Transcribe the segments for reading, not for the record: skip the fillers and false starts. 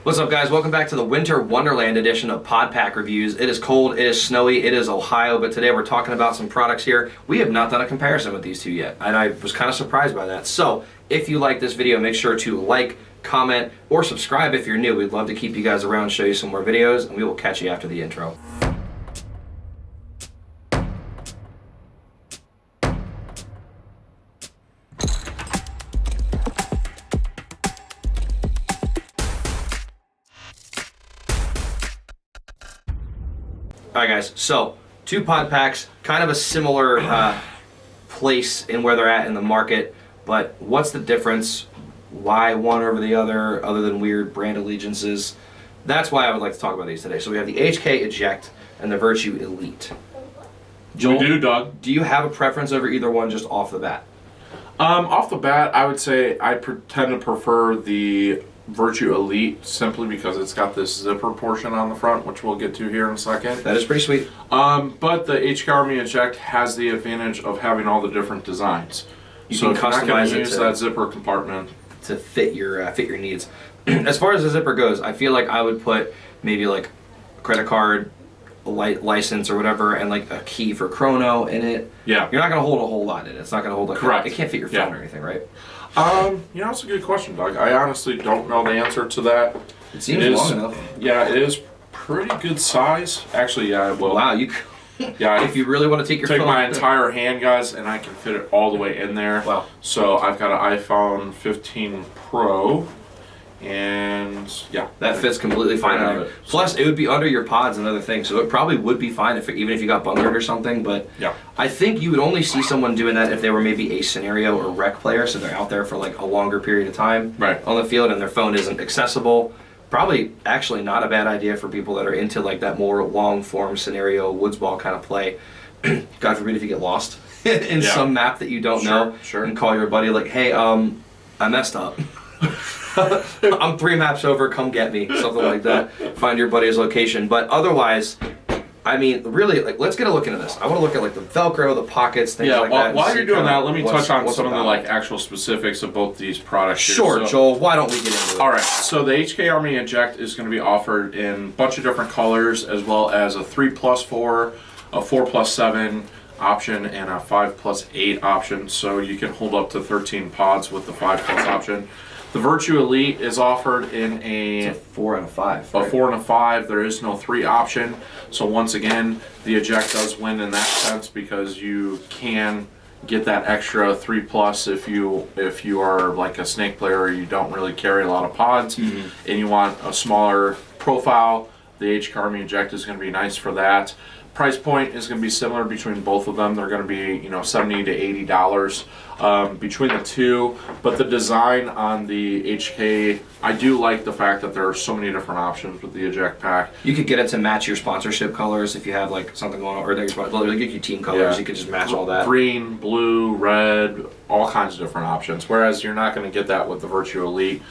What's up, guys? Welcome back to the Winter Wonderland edition of Pod Pack Reviews. It is cold, it is snowy, it is Ohio, but today we're talking about some products here. We have not done a comparison with these two yet, and I was kind of surprised by that. So, if you like this video, make sure to like, comment, or subscribe if you're new. We'd love to keep you guys around, show you some more videos, and we will catch you after the intro. Alright guys, so two pod packs, kind of a similar place in where they're at in the market, but what's the difference? Why one over the other than weird brand allegiances? That's why I would like to talk about these today. So we have the HK Eject and the Virtue Elite. Joel, we do, Doug. Do you have a preference over either one just off the bat? Off the bat, I would say I tend to prefer the Virtue Elite simply because it's got this zipper portion on the front, which we'll get to here in a second. That is pretty sweet. But the HK Army Eject has the advantage of having all the different designs. You can customize it use that zipper compartment to fit your needs. As far as the zipper goes, I feel like I would put maybe like a credit card, a license or whatever, and like a key for chrono in it. Yeah. You're not going to hold a whole lot in it. It's not going to hold like correct. It can't fit your phone or anything, right? That's a good question, Doug. I honestly don't know the answer to that. It seems long enough. Yeah, it is pretty good size. Actually, yeah, it will. Wow, you. Yeah, if you really want to take your phone, my entire hand, guys, and I can fit it all the way in there. Wow. So I've got an iPhone 15 Pro, and yeah, that fits completely fine on it. Plus, it would be under your pods and other things, so it probably would be fine even if you got bunkered or something. But yeah, I think you would only see someone doing that if they were maybe a scenario or rec player, so they're out there for like a longer period of time on the field, and their phone isn't accessible. Probably actually not a bad idea for people that are into like that more long form scenario woods ball kind of play. God forbid if you get lost in some map that you don't know, and call your buddy like, hey, I messed up. I'm 3 maps over, come get me, something like that. Find your buddy's location. But otherwise, I mean, really, like, let's get a look into this. I want to look at like the Velcro, the pockets, things like that. While you're doing that, let me touch on some of the like actual specifics of both these products. Sure, Joel. Why don't we get into it? All right. So the HK Army Eject is going to be offered in a bunch of different colors, as well as a 3+4, a 4+7 option, and a 5+8 option. So you can hold up to 13 pods with the 5+ option. The Virtue Elite is offered in it's a 4 and a 5. A 4 and a 5. There is no 3 option. So once again, the Eject does win in that sense because you can get that extra 3+ if you are like a snake player or you don't really carry a lot of pods and you want a smaller profile. The HK Army Eject is going to be nice for that. Price point is going to be similar between both of them. They're going to be, $70 to $80 between the two. But the design on the HK, I do like the fact that there are so many different options with the Eject pack. You could get it to match your sponsorship colors if you have like something going on, or like your team colors. You could just match all that. Green, blue, red, all kinds of different options. Whereas you're not going to get that with the Virtue Elite.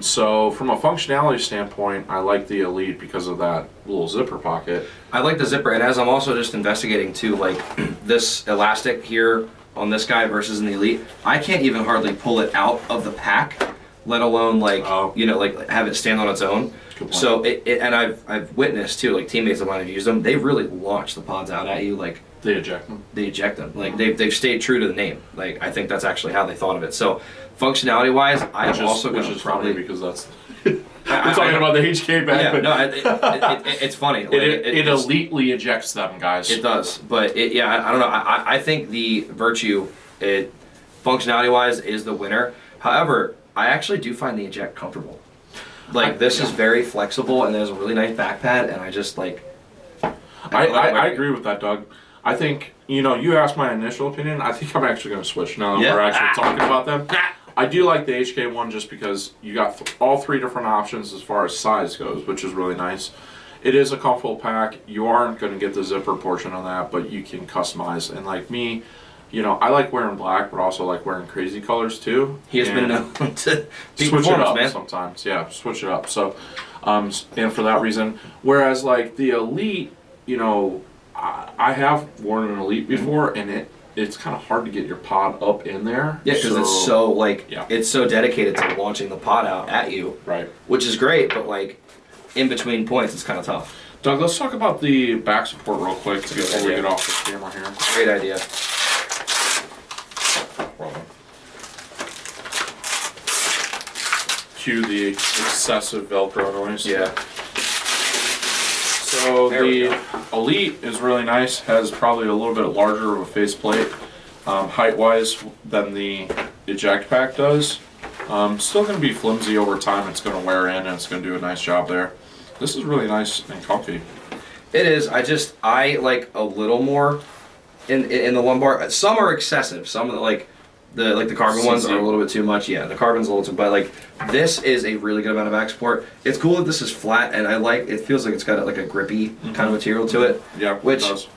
So from a functionality standpoint, I like the Elite because of that little zipper pocket. I like the zipper, and as I'm also just investigating too, like this elastic here on this guy versus in the Elite, I can't even hardly pull it out of the pack, let alone like like have it stand on its own. So and I've witnessed too, like teammates of mine have used them. They really launch the pods out at you, like they eject them. They eject them. Like they've stayed true to the name. Like I think that's actually how they thought of it. So functionality wise, I'm also going to probably because that's we're talking about the HK back. Yeah, no, it's funny. Like, it elitely ejects them, guys. It does, but I don't know. I think the Virtue, functionality wise, is the winner. However, I actually do find the Eject comfortable. Like this is very flexible, and there's a really nice back pad, and I just like. I agree with that, Doug. I think you asked my initial opinion. I think I'm actually going to switch now that we're actually talking about them. I do like the HK one just because you got all 3 different options as far as size goes, which is really nice. It is a comfortable pack. You aren't going to get the zipper portion on that, but you can customize. And like me, I like wearing black, but also like wearing crazy colors too. He has been known to switch it up sometimes. Yeah, switch it up. So, and for that reason, whereas like the Elite, I have worn an Elite before, and it's kind of hard to get your pod up in there. Yeah, because it's so like yeah. it's so dedicated to launching the pod out at you. Right. Which is great, but like in between points, it's kind of tough. Doug, let's talk about the back support real quick before we get off the camera here. Great idea. Well done. Cue the excessive Velcro noise. Yeah. So the Elite is really nice. Has probably a little bit larger of a faceplate, height-wise, than the Eject pack does. Still going to be flimsy over time. It's going to wear in, and it's going to do a nice job there. This is really nice and comfy. It is. I like a little more in the lumbar. Some are excessive. Some like the carbon ones are a little bit too much. Yeah, the carbon's a little too. But like this is a really good amount of back support. It's cool that this is flat, and I like. It feels like it's got like a grippy kind of material to it. Yeah, which it does.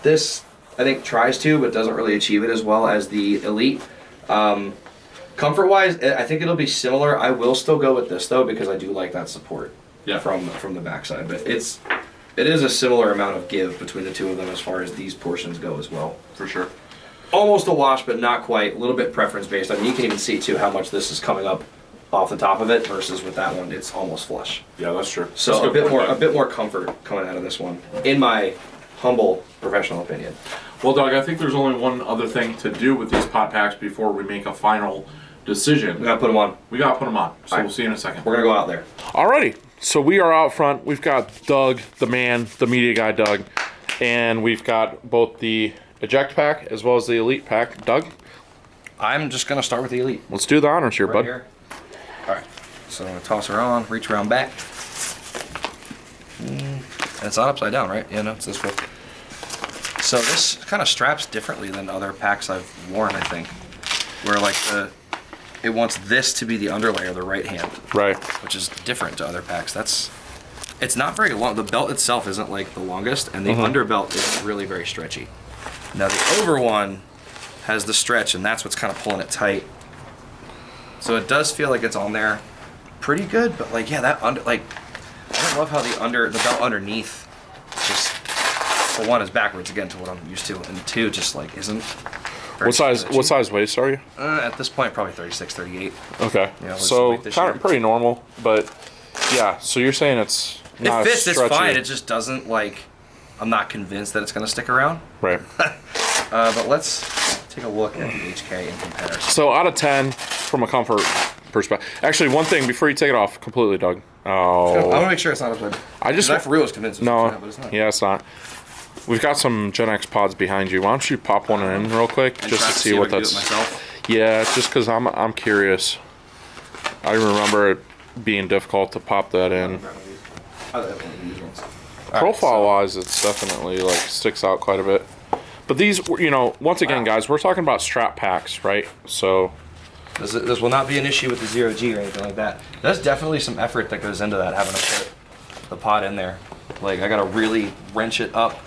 This I think tries to, but doesn't really achieve it as well as the Elite. Comfort-wise, I think it'll be similar. I will still go with this though because I do like that support. Yeah. From the backside, but it is a similar amount of give between the two of them as far as these portions go as well. For sure. Almost a wash, but not quite. A little bit preference based. I mean, you can even see too how much this is coming up off the top of it versus with that one, it's almost flush. Yeah, that's true. So that's a bit more comfort coming out of this one, in my humble professional opinion. Well, Doug, I think there's only one other thing to do with these pot packs before we make a final decision. We gotta put them on. We gotta put them on. So All right. We'll see you in a second. We're gonna go out there. Alrighty. So we are out front. We've got Doug, the man, the media guy, Doug, and we've got both the Eject pack as well as the Elite pack. Doug, I'm just gonna start with the Elite. let's do the honors here, Right bud. here. All right. So I'm gonna toss her on, reach around back. And it's not upside down, right? Yeah, no, it's this way. So this kind of straps differently than other packs I've worn, I think. Where like it wants this to be the underlayer, the right hand. Right. Which is different to other packs. It's not very long. The belt itself isn't like the longest, and the underbelt is really very stretchy. Now the over one has the stretch, and that's what's kind of pulling it tight. So it does feel like it's on there pretty good, but like, yeah, that under, like, I don't love how the belt underneath just, for one, is backwards again to what I'm used to, and two, just like isn't. What size waist are you? At this point, probably 36, 38. Okay. Yeah, so kind of pretty normal, but yeah. So you're saying it's not it fits. It's stretchy. fine. It just doesn't like. I'm not convinced that it's gonna stick around. Right. But let's take a look at the HK in comparison. So out of 10, from a comfort perspective. Actually, one thing before you take it off completely, Doug. I want to make sure it's not upside down. I for real was convinced it was upside down, but it's not. Yeah, it's not. We've got some Gen X pods behind you. Why don't you pop one in real quick just to see what that's. Yeah, just because I'm curious. I remember it being difficult to pop that in. Profile-wise, it's definitely like sticks out quite a bit. But these, once again, guys, we're talking about strap packs, right? So this will not be an issue with the 0G or anything like that. There's definitely some effort that goes into that, having to put the pod in there. Like, I gotta really wrench it up,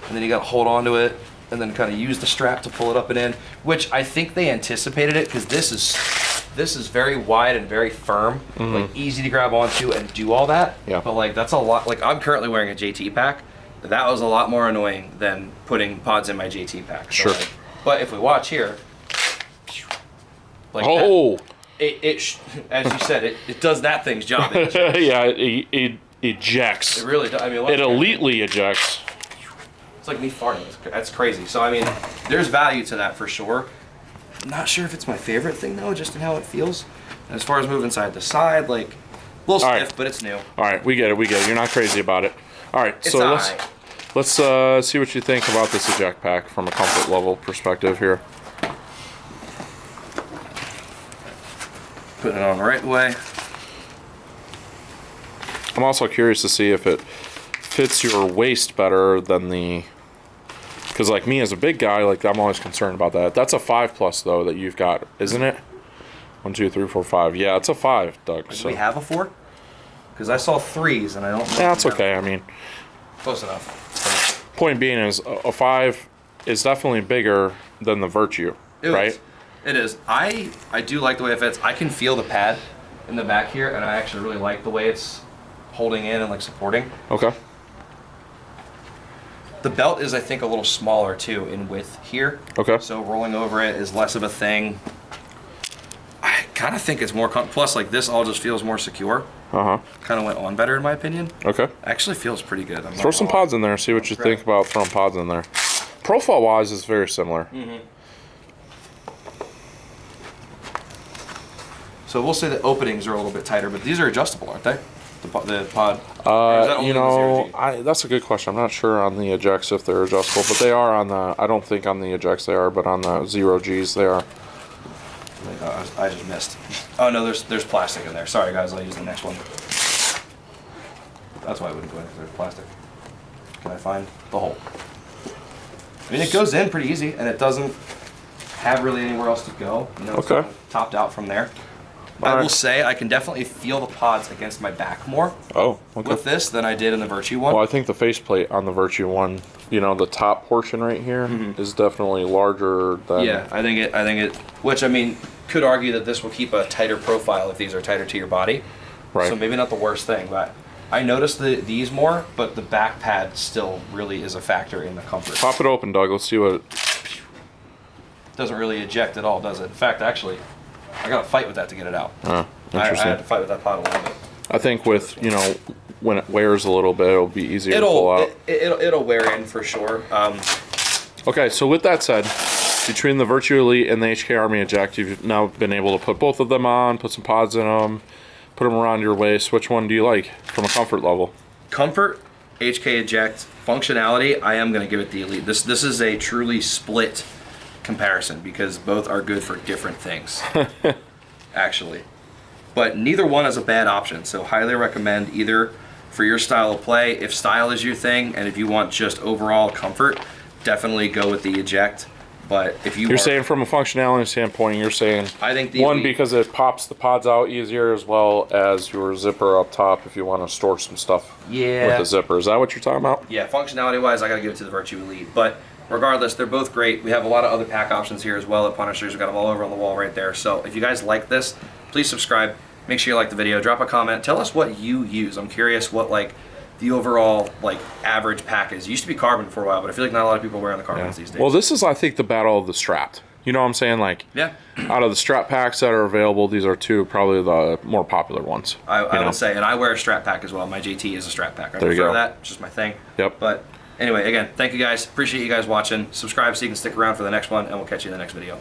and then you gotta hold on to it, and then kind of use the strap to pull it up and in, which I think they anticipated it, because this is very wide and very firm, like easy to grab onto and do all that. Yeah. But like, that's a lot. Like, I'm currently wearing a JT pack. That was a lot more annoying than putting pods in my JT pack. So Sure. like, but if we watch here, like oh, as you said, it does that thing's job. yeah, it ejects. It really does. I mean, It elitely ejects. It's like me farting. That's crazy. So I mean, there's value to that for sure. I'm not sure if it's my favorite thing though, just in how it feels. As far as moving side to side, like a little stiff, but it's new. All right, we get it. You're not crazy about it. All right, It's so all let's see what you think about this eject pack from a comfort level perspective here. Put it on the right way. I'm also curious to see if it fits your waist better than the. Because like me as a big guy, like I'm always concerned about that. That's a 5+ though that you've got, isn't it? 1, 2, 3, 4, 5. Yeah, it's a 5, Doug. Do we have a 4? Because I saw 3s and I don't know. Yeah, it's okay. I mean, close enough. Point being is a 5 is definitely bigger than the Virtue, right? It is. I do like the way it fits. I can feel the pad in the back here, and I actually really like the way it's holding in and like supporting. Okay. The belt is, I think, a little smaller too in width here. Okay. So rolling over it is less of a thing. I kind of think it's more, plus like this all just feels more secure. Uh-huh. Kind of went on better in my opinion. Okay. Actually feels pretty good. Throw some pods in there, see what you think about throwing pods in there. Profile-wise, it's very similar. Mm-hmm. So we'll say the openings are a little bit tighter, but these are adjustable, aren't they? The pod. You know, that's a good question. I'm not sure on the ejects if they're adjustable, but they are on the. I don't think on the ejects they are, but on the 0Gs they are. I just missed. Oh no, there's plastic in there. Sorry guys, I'll use the next one. That's why I wouldn't go in, because there's plastic. Can I find the hole? I mean, it goes in pretty easy, and it doesn't have really anywhere else to go. You know, it's okay. Topped out from there. I will say I can definitely feel the pods against my back more with this than I did in the Virtue one. Well, I think the faceplate on the Virtue one, you know, the top portion right here is definitely larger than. Yeah, I think it. Which I mean, could argue that this will keep a tighter profile if these are tighter to your body. Right. So maybe not the worst thing, but I noticed these more, but the back pad still really is a factor in the comfort. Pop it open, Doug. Let's see what. Doesn't really eject at all, does it? In fact, actually, I got to fight with that to get it out. Interesting. I had to fight with that pod a little bit. I think with, you know, when it wears a little bit, it'll be easier to pull out. It'll wear in for sure. Okay, so with that said, between the Virtue Elite and the HK Army Eject, you've now been able to put both of them on, put some pods in them, put them around your waist. Which one do you like from a comfort level? Comfort, HK Eject, functionality, I am going to give it the Elite. This is a truly split comparison because both are good for different things, actually. But neither one is a bad option, so highly recommend either for your style of play. If style is your thing, and if you want just overall comfort, definitely go with the Eject. But if you're saying from a functionality standpoint, you're saying I think the one Elite, because it pops the pods out easier, as well as your zipper up top if you want to store some stuff with the zipper. Is that what you're talking about? Yeah, functionality wise, I gotta give it to the Virtue Elite. But regardless, they're both great. We have a lot of other pack options here as well at Punishers. We've got them all over on the wall right there. So if you guys like this, please subscribe. Make sure you like the video. Drop a comment. Tell us what you use. I'm curious what like the overall like average pack is. It used to be carbon for a while, but I feel like not a lot of people are wearing the carbons these days. Well, this is, I think, the battle of the strapped. You know what I'm saying? Like, out of the strap packs that are available, these are probably the more popular ones. I would say, and I wear a strap pack as well. My JT is a strap pack. I prefer that. It's just my thing. Yep. But anyway, again, thank you guys. Appreciate you guys watching. Subscribe so you can stick around for the next one, and we'll catch you in the next video.